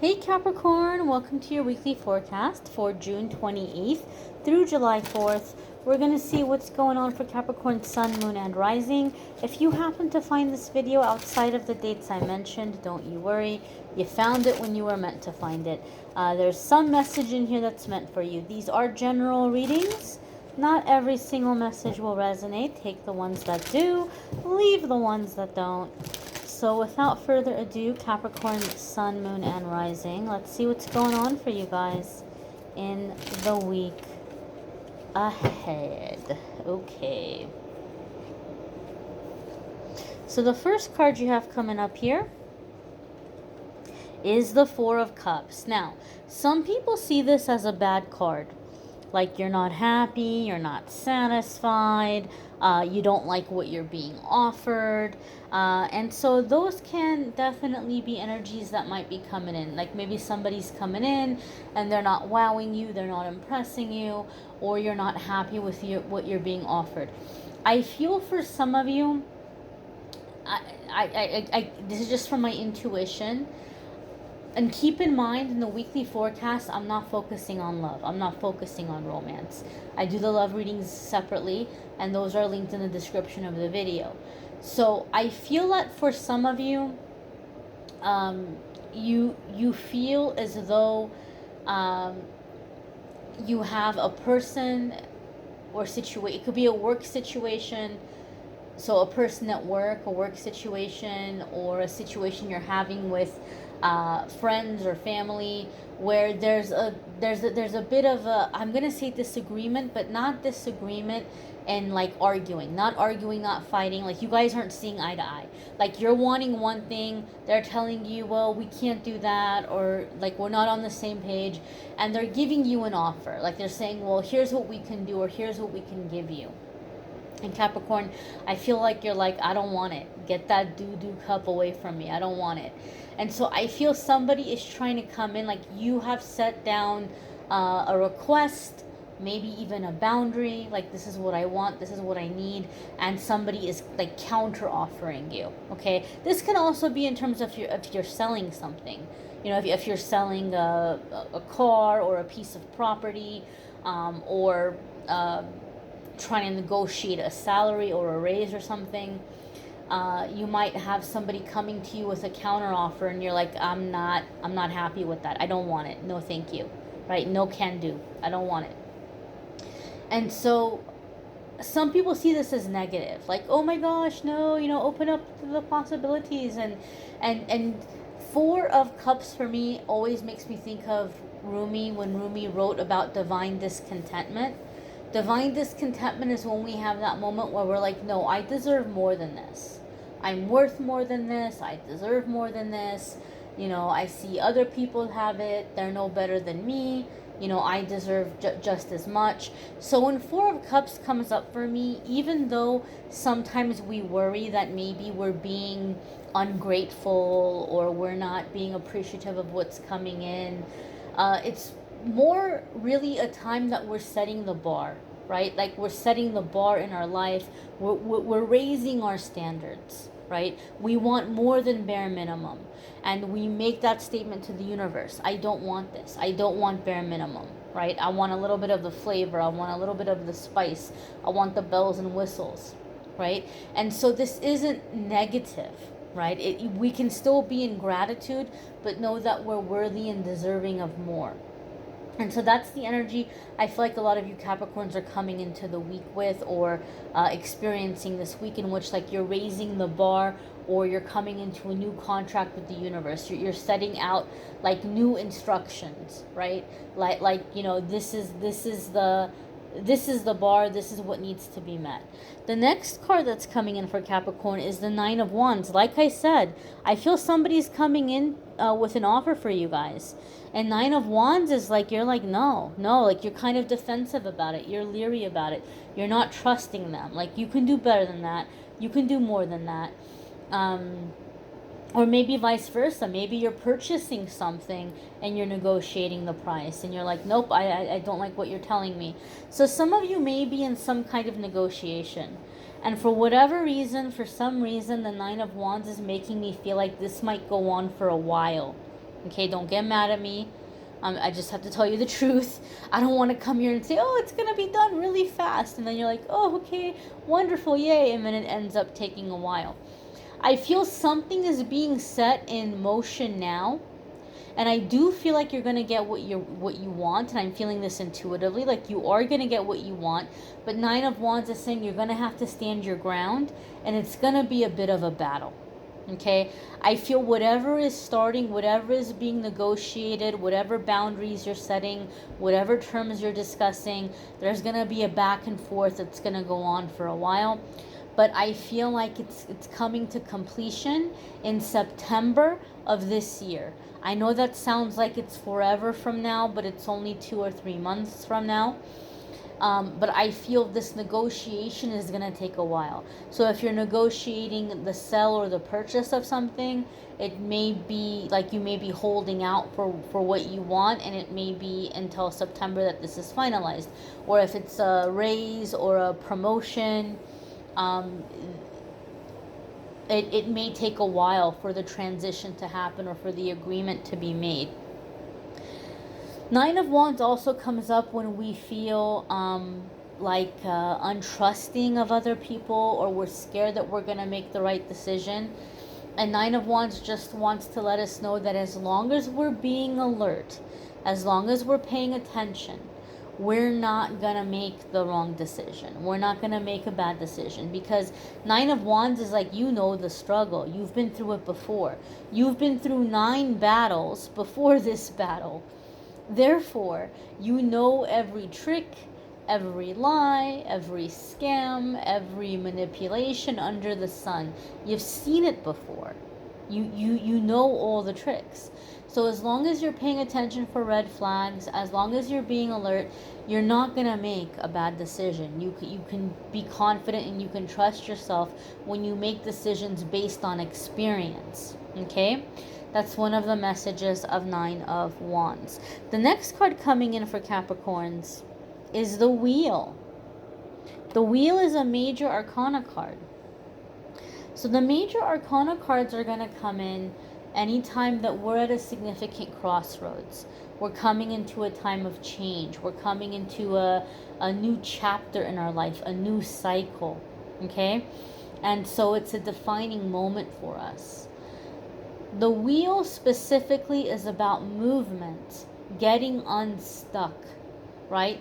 Hey Capricorn, welcome to your weekly forecast for June 28th through July 4th. We're going to see what's going on for Capricorn Sun, Moon, and Rising. If you happen to find this video outside of the dates I mentioned, don't you worry. You found it when you were meant to find it. There's some message in here that's meant for you. These are general readings. Not every single message will resonate. Take the ones that do, leave the ones that don't. So without further ado, Capricorn, Sun, Moon, and Rising, let's see what's going on for you guys in the week ahead. Okay. So the first card you have coming up here is the Four of Cups. Now, some people see this as a bad card. Like you're not happy, you're not satisfied, you don't like what you're being offered. And so those can definitely be energies that might be coming in. Like maybe somebody's coming in and they're not wowing you, they're not impressing you, or you're not happy with what you're being offered. I feel for some of you, this is just from my intuition. And keep in mind, in the weekly forecast, I'm not focusing on love. I'm not focusing on romance. I do the love readings separately, and those are linked in the description of the video. So I feel that for some of you, you feel as though you have a person or situation. It could be a work situation. So a person at work, a work situation, or a situation you're having with friends or family, where there's a bit of a, I'm gonna say disagreement, but not disagreement and like arguing, not fighting. Like you guys aren't seeing eye to eye. Like you're wanting one thing, they're telling you, well, we can't do that, or like we're not on the same page, and they're giving you an offer. Like they're saying, well, here's what we can do, or here's what we can give you. And Capricorn, I feel like you're like, I don't want it. Get that doo-doo cup away from me. I don't want it. And so I feel somebody is trying to come in, like you have set down a request, maybe even a boundary, like this is what I want, this is what I need, and somebody is like counter offering you. Okay, this can also be in terms of if you're selling something. You know, if you're selling a car or a piece of property, or trying to negotiate a salary or a raise or something, you might have somebody coming to you with a counter offer, and you're like, I'm not happy with that. I don't want it. No, thank you. Right? No can do. I don't want it. And so some people see this as negative, like, oh my gosh, no, open up to the possibilities. And Four of Cups for me always makes me think of Rumi, when Rumi wrote about divine discontentment. Divine discontentment is when we have that moment where we're like, no, I deserve more than this. I'm worth more than this. I deserve more than this. I see other people have it. They're no better than me. I deserve just as much. So when Four of Cups comes up for me, even though sometimes we worry that maybe we're being ungrateful or we're not being appreciative of what's coming in, it's more really a time that we're setting the bar, right? Like we're setting the bar in our life. We're raising our standards, right? We want more than bare minimum. And we make that statement to the universe. I don't want this. I don't want bare minimum, right? I want a little bit of the flavor. I want a little bit of the spice. I want the bells and whistles, right? And so this isn't negative, right? We can still be in gratitude, but know that we're worthy and deserving of more. And so that's the energy I feel like a lot of you Capricorns are coming into the week with, or experiencing this week, in which like you're raising the bar, or you're coming into a new contract with the universe. You're setting out like new instructions, right? Like this is the bar, this is what needs to be met. The next card that's coming in for Capricorn is the Nine of Wands. Like I said, I feel somebody's coming in with an offer for you guys. And Nine of Wands is like, you're like, no, like you're kind of defensive about it. You're leery about it. You're not trusting them. Like you can do better than that. You can do more than that. Or maybe vice versa. Maybe you're purchasing something and you're negotiating the price, and you're like, nope, I don't like what you're telling me. So some of you may be in some kind of negotiation. And for whatever reason, for some reason, the Nine of Wands is making me feel like this might go on for a while. Okay, don't get mad at me. I just have to tell you the truth. I don't want to come here and say, oh, it's going to be done really fast. And then you're like, oh, okay, wonderful, yay. And then it ends up taking a while. I feel something is being set in motion now. And I do feel like you're going to get what you want. And I'm feeling this intuitively. Like you are going to get what you want. But Nine of Wands is saying you're going to have to stand your ground. And it's going to be a bit of a battle. Okay, I feel whatever is starting, whatever is being negotiated, whatever boundaries you're setting, whatever terms you're discussing, there's going to be a back and forth that's going to go on for a while. But I feel like it's coming to completion in September of this year. I know that sounds like it's forever from now, but it's only 2 or 3 months from now. But I feel this negotiation is going to take a while. So if you're negotiating the sell or the purchase of something, it may be like you may be holding out for what you want, and it may be until September that this is finalized. Or if it's a raise or a promotion, it may take a while for the transition to happen or for the agreement to be made. Nine of Wands also comes up when we feel untrusting of other people, or we're scared that we're going to make the right decision. And Nine of Wands just wants to let us know that as long as we're being alert, as long as we're paying attention, we're not going to make the wrong decision. We're not going to make a bad decision, because Nine of Wands is like, you know the struggle. You've been through it before. You've been through 9 battles before this battle. Therefore, you know every trick, every lie, every scam, every manipulation under the sun. You've seen it before. You know all the tricks. So as long as you're paying attention for red flags, as long as you're being alert, you're not going to make a bad decision. You can be confident and you can trust yourself when you make decisions based on experience. Okay? That's one of the messages of Nine of Wands. The next card coming in for Capricorns is the Wheel. The Wheel is a major arcana card. So the major arcana cards are going to come in anytime that we're at a significant crossroads. We're coming into a time of change. We're coming into a new chapter in our life, a new cycle. Okay? And so it's a defining moment for us. The Wheel specifically is about movement, getting unstuck, right?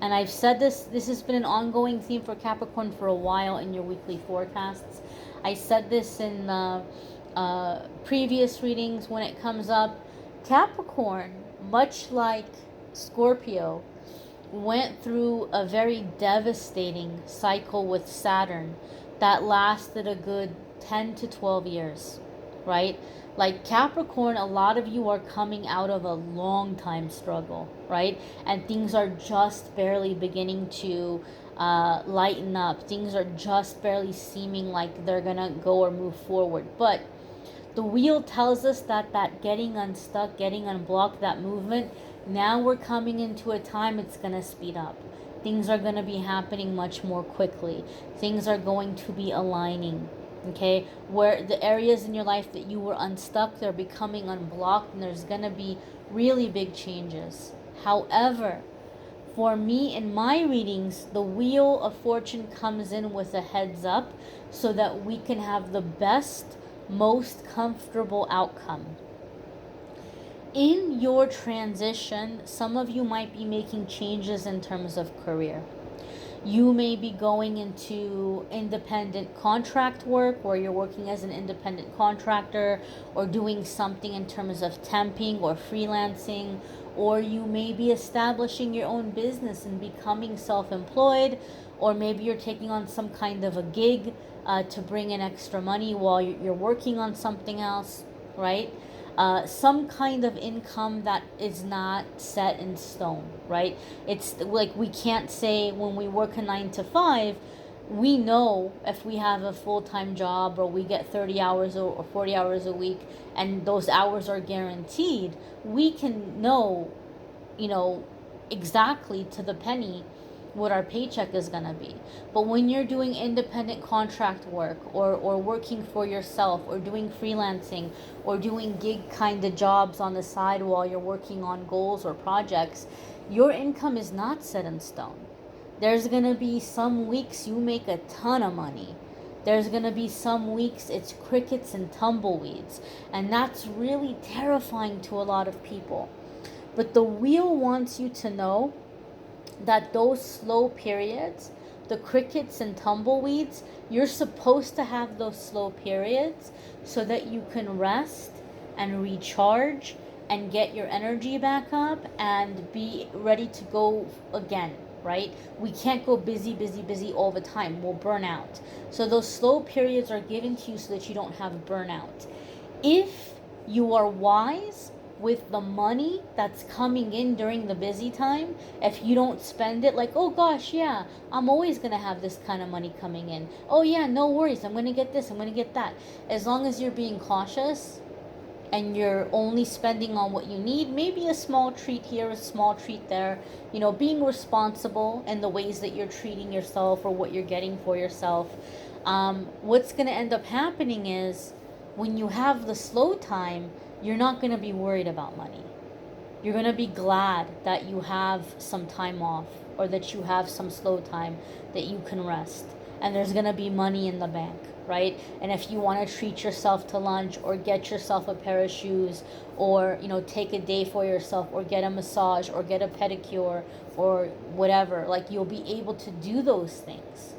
And I've said this has been an ongoing theme for Capricorn for a while in your weekly forecasts. I said this in the previous readings when it comes up. Capricorn, much like Scorpio, went through a very devastating cycle with Saturn that lasted a good 10 to 12 years, right? Like Capricorn, a lot of you are coming out of a long time struggle, right? And things are just barely beginning to lighten up. Things are just barely seeming like they're gonna go or move forward. But the Wheel tells us that getting unstuck, getting unblocked, that movement, now we're coming into a time it's gonna speed up. Things are gonna be happening much more quickly. Things are going to be aligning. Okay, where the areas in your life that you were unstuck, they're becoming unblocked, and there's going to be really big changes. However, for me in my readings, the Wheel of Fortune comes in with a heads up so that we can have the best, most comfortable outcome. In your transition, some of you might be making changes in terms of career. You may be going into independent contract work, where you're working as an independent contractor, or doing something in terms of temping or freelancing, or you may be establishing your own business and becoming self-employed, or maybe you're taking on some kind of a gig to bring in extra money while you're working on something else, right? Some kind of income that is not set in stone, right? It's like we can't say when we work a 9 to 5, we know if we have a full-time job or we get 30 hours or 40 hours a week and those hours are guaranteed, we can know, exactly to the penny what our paycheck is going to be. But when you're doing independent contract work, or working for yourself, or doing freelancing, or doing gig kind of jobs on the side while you're working on goals or projects, your income is not set in stone. There's going to be some weeks you make a ton of money. There's going to be some weeks it's crickets and tumbleweeds. And that's really terrifying to a lot of people. But the wheel wants you to know that those slow periods, the crickets and tumbleweeds, you're supposed to have those slow periods so that you can rest and recharge and get your energy back up and be ready to go again, right? We can't go busy all the time. We'll burn out. So those slow periods are given to you so that you don't have burnout. If you are wise with the money that's coming in during the busy time, if you don't spend it like, oh gosh, yeah, I'm always going to have this kind of money coming in. Oh yeah, no worries, I'm going to get this, I'm going to get that. As long as you're being cautious and you're only spending on what you need, maybe a small treat here, a small treat there, being responsible in the ways that you're treating yourself or what you're getting for yourself. What's going to end up happening is when you have the slow time, you're not going to be worried about money. You're going to be glad that you have some time off, or that you have some slow time, that you can rest. And there's going to be money in the bank, right? And if you want to treat yourself to lunch, or get yourself a pair of shoes, or, take a day for yourself, or get a massage, or get a pedicure, or whatever, like, you'll be able to do those things.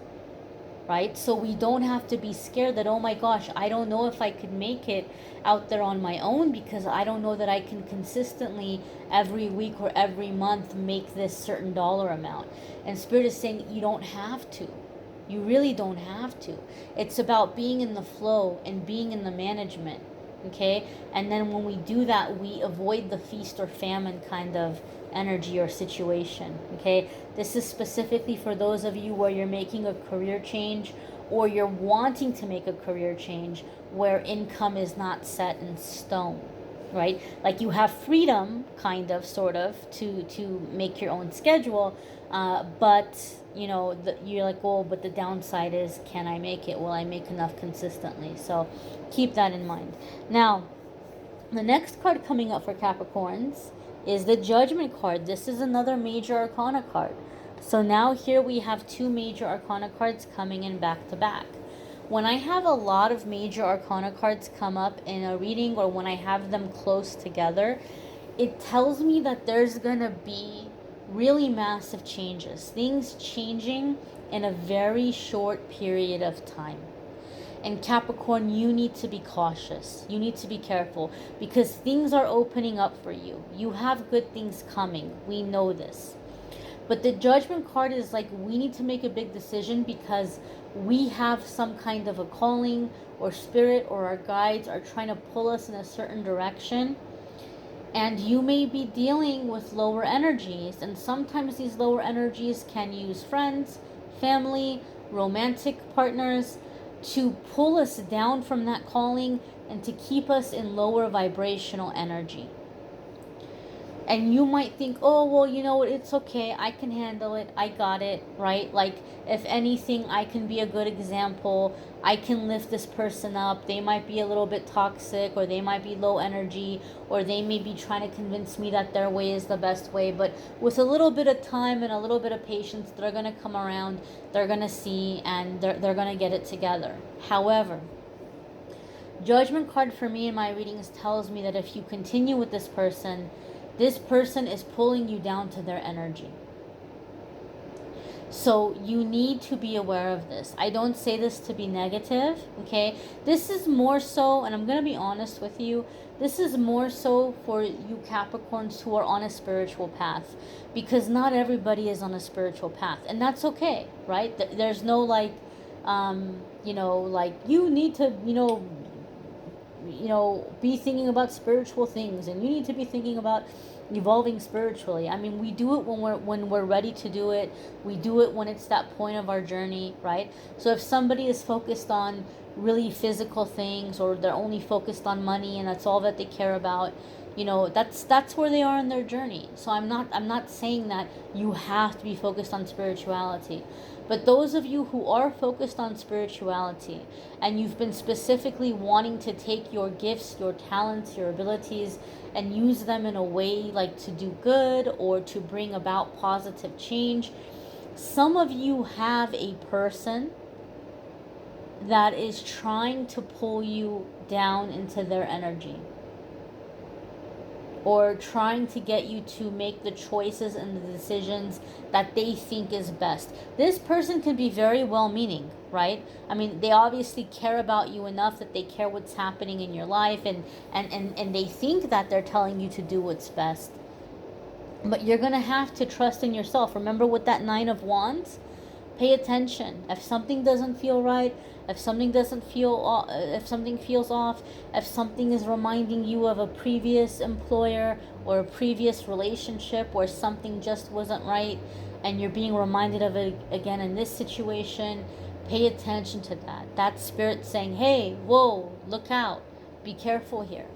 Right? So we don't have to be scared that, oh my gosh, I don't know if I could make it out there on my own, because I don't know that I can consistently every week or every month make this certain dollar amount. And Spirit is saying you don't have to. You really don't have to. It's about being in the flow and being in the management. Okay? And then when we do that, we avoid the feast or famine kind of energy or situation. Okay, this is specifically for those of you where you're making a career change, or you're wanting to make a career change where income is not set in stone, right? Like, you have freedom, kind of, sort of, to make your own schedule, but you're like, well, but the downside is, can I make it? Will I make enough consistently? So keep that in mind. Now, the next card coming up for Capricorns is the Judgment card. This is another major arcana card. So now here we have two major arcana cards coming in back to back. When I have a lot of major arcana cards come up in a reading, or when I have them close together, it tells me that there's going to be really massive changes. Things changing in a very short period of time. And Capricorn, you need to be cautious. You need to be careful, because things are opening up for you. You have good things coming. We know this. But the Judgment card is like, we need to make a big decision, because we have some kind of a calling, or spirit, or our guides are trying to pull us in a certain direction. And you may be dealing with lower energies. And sometimes these lower energies can use friends, family, romantic partners, to pull us down from that calling and to keep us in lower vibrational energy. And you might think, oh, well, you know what, it's okay, I can handle it, I got it, right? Like, if anything, I can be a good example, I can lift this person up. They might be a little bit toxic, or they might be low energy, or they may be trying to convince me that their way is the best way. But with a little bit of time and a little bit of patience, they're going to come around, they're going to see, and they're going to get it together. However, Judgment card for me in my readings tells me that if you continue with this person is pulling you down to their energy. So you need to be aware of this. I don't say this to be negative, okay? This is more so, and I'm going to be honest with you, this is more so for you Capricorns who are on a spiritual path, because not everybody is on a spiritual path, and that's okay, right? There's no like, like you need to, be thinking about spiritual things, and you need to be thinking about evolving spiritually. I mean, we do it when we're ready to do it. We do it when it's that point of our journey, right? So if somebody is focused on really physical things, or they're only focused on money and that's all that they care about, That's where they are in their journey. So I'm not saying that you have to be focused on spirituality. But those of you who are focused on spirituality, and you've been specifically wanting to take your gifts, your talents, your abilities, and use them in a way like to do good or to bring about positive change, some of you have a person that is trying to pull you down into their energy, or trying to get you to make the choices and the decisions that they think is best. This person can be very well-meaning, right? I mean, they obviously care about you enough that they care what's happening in your life, and they think that they're telling you to do what's best. But you're going to have to trust in yourself. Remember, with that Nine of Wands, pay attention. If something doesn't feel right, if something feels off, if something is reminding you of a previous employer or a previous relationship where something just wasn't right, and you're being reminded of it again in this situation, pay attention to that. That's spirit saying, hey, whoa, look out, be careful here.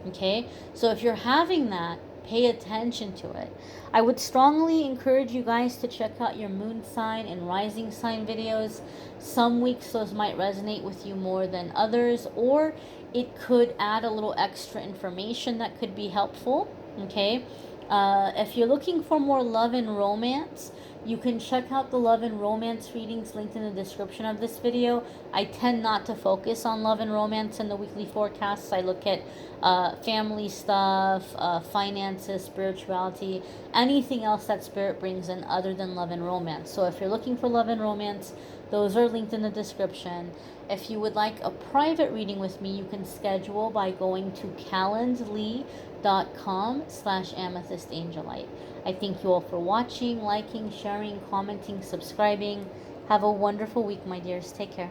Okay? So if you're having that, pay attention to it. I would strongly encourage you guys to check out your moon sign and rising sign videos. Some weeks those might resonate with you more than others, or it could add a little extra information that could be helpful. Okay? If you're looking for more love and romance, you can check out the love and romance readings linked in the description of this video. I tend not to focus on love and romance in the weekly forecasts. I look at family stuff, finances, spirituality, anything else that spirit brings in other than love and romance. So if you're looking for love and romance, those are linked in the description. If you would like a private reading with me, you can schedule by going to calendly.com/amethystangelite. I thank you all for watching, liking, sharing, commenting, subscribing. Have a wonderful week, my dears. Take care.